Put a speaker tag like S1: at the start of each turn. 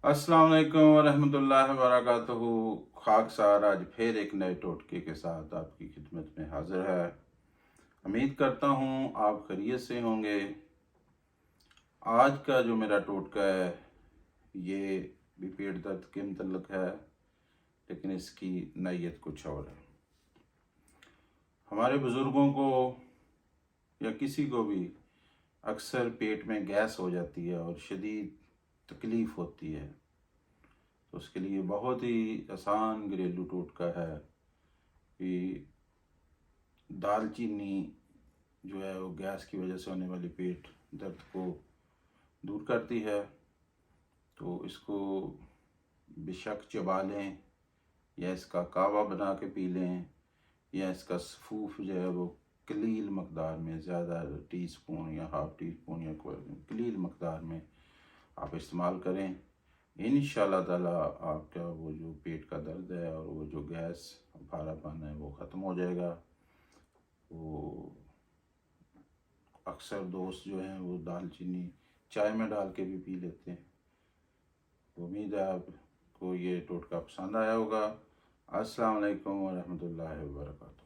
S1: अस्सलाम वालेकुम वरहमतुल्लाहि वबरकातुहू। खाकसार आज फिर एक नए टोटके के साथ आपकी खिदमत में हाजिर है। उम्मीद करता हूँ आप खैरियत से होंगे। आज का जो मेरा टोटका है ये भी पेट दर्द के मुतल्लिक है, लेकिन इसकी नयत कुछ और है। हमारे बुज़ुर्गों को या किसी को भी अक्सर पेट में गैस हो जाती है और शदीद तकलीफ़ होती है, तो उसके लिए बहुत ही आसान घरेलू टोटका है कि दालचीनी जो है वो गैस की वजह से होने वाली पेट दर्द को दूर करती है। तो इसको बेशक चबा लें या इसका कावा बना के पी लें या इसका सफूफ जो है वो कलील मकदार में, ज़्यादा टीस्पून या हाफ टी स्पून या कलील मकदार में आप इस्तेमाल करें। इंशाल्लाह ताला आपका वो जो पेट का दर्द है और वो जो गैस भारापन है वो ख़त्म हो जाएगा। वो अक्सर दोस्त जो हैं वो दालचीनी चाय में डाल के भी पी लेते हैं। उम्मीद है आपको ये टोटका पसंद आया होगा। अस्सलाम वालेकुम वरहमतुल्लाहि वबरकातुहू।